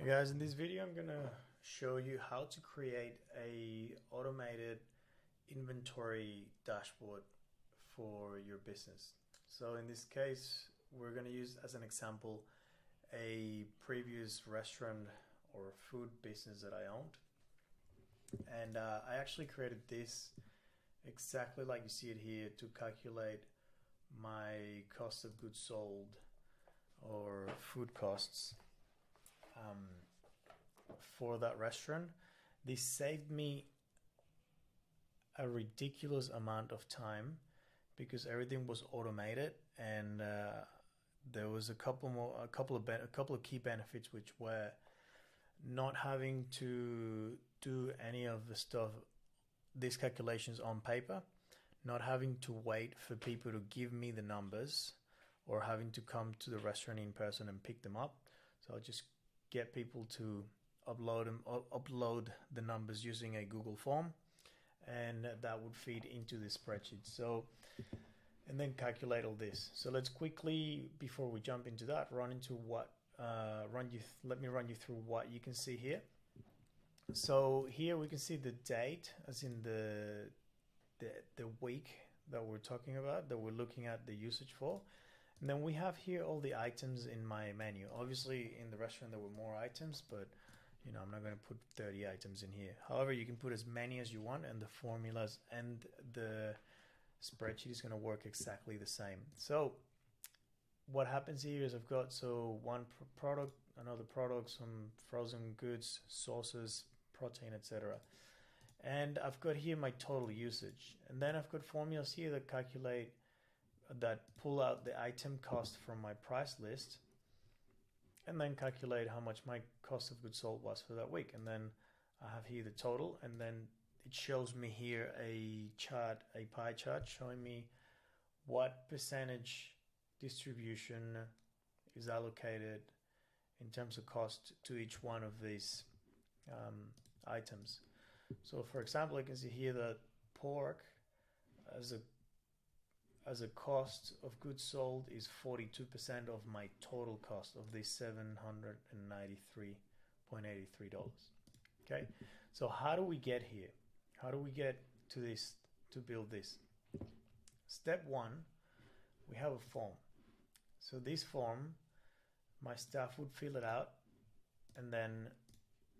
Hey guys, in this video I'm gonna show you how to create a automated inventory dashboard for your business. So in this case, we're gonna use as an example a previous restaurant or food business that I owned. And I actually created this exactly like you see it here to calculate my cost of goods sold or food costs for that restaurant. This saved me a ridiculous amount of time because everything was automated, and there was a couple of key benefits, which were not having to do any of the stuff, these calculations on paper, not having to wait for people to give me the numbers or having to come to the restaurant in person and pick them up. So I'll just get people to upload the numbers using a Google form, and that would feed into the spreadsheet. So, and then calculate all this. So let's quickly, before we jump into that, let me run you through what you can see here. So here we can see the date, as in the week that we're talking about, that we're looking at the usage for. And then we have here all the items in my menu. Obviously in the restaurant there were more items, but I'm not going to put 30 items in here. However, you can put as many as you want, and the formulas and the spreadsheet is going to work exactly the same. So what happens here is I've got one product, another product, some frozen goods, sauces, protein, etc. And I've got here my total usage. And then I've got formulas here that pull out the item cost from my price list, and then calculate how much my cost of goods sold was for that week. And then I have here the total, and then it shows me here a pie chart showing me what percentage distribution is allocated in terms of cost to each one of these items. So for example, I can see here that pork as a cost of goods sold is 42% of my total cost of these $793.83. Okay, so how do we get here? How do we get to this, to build this? Step one, we have a form. So this form, my staff would fill it out, and then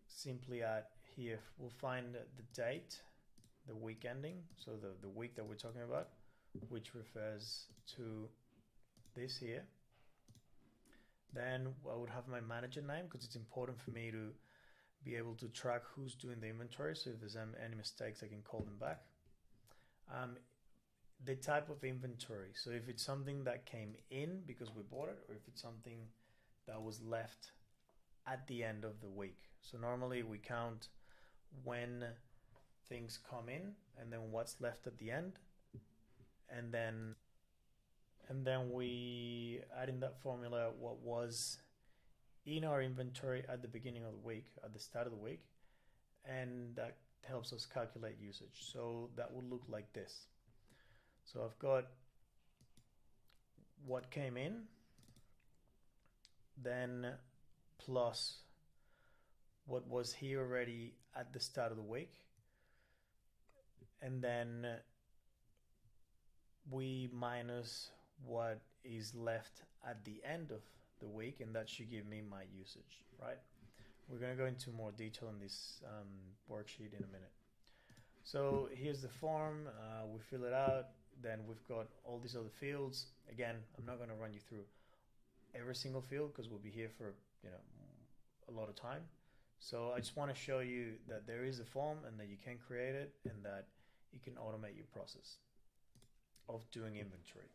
simply add here, we'll find the date, the week ending, so the week that we're talking about, which refers to this here. Then I would have my manager name, because it's important for me to be able to track who's doing the inventory. So if there's any mistakes, I can call them back. The type of inventory. So if it's something that came in because we bought it, or if it's something that was left at the end of the week. So normally we count when things come in and then what's left at the end. And then we add in that formula what was in our inventory at the beginning of the week, at the start of the week, and that helps us calculate usage. So that would look like this. So I've got what came in, then plus what was here already at the start of the week, and then we minus what is left at the end of the week, and that should give me my usage, right? We're going to go into more detail in this worksheet in a minute. So here's the form, we fill it out, then we've got all these other fields. Again, I'm not going to run you through every single field because we'll be here for a lot of time. So I just want to show you that there is a form and that you can create it, and that you can automate your process of doing inventory.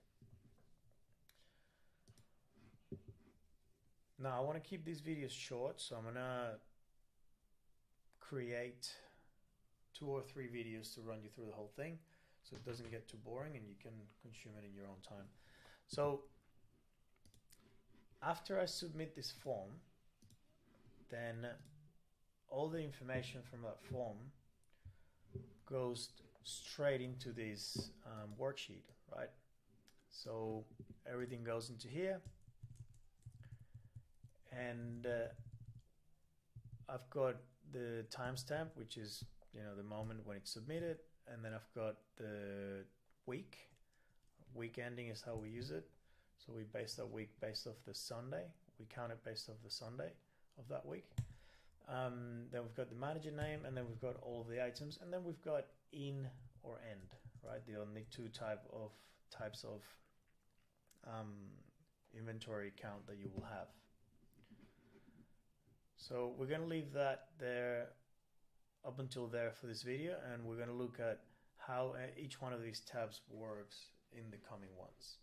Now I want to keep these videos short, so I'm gonna create 2 or 3 videos to run you through the whole thing, so it doesn't get too boring and you can consume it in your own time. So after I submit this form, then all the information from that form goes straight into this worksheet, right? So everything goes into here, and I've got the timestamp, which is, you know, the moment when it's submitted, and then I've got the week. Week ending is how we use it. So we base that week based off the Sunday. We count it based off the Sunday of that week. Then we've got the manager name, and then we've got all of the items, and then we've got in or end, right? The only two types of inventory count that you will have. So we're going to leave that there up until there for this video, and we're going to look at how each one of these tabs works in the coming ones.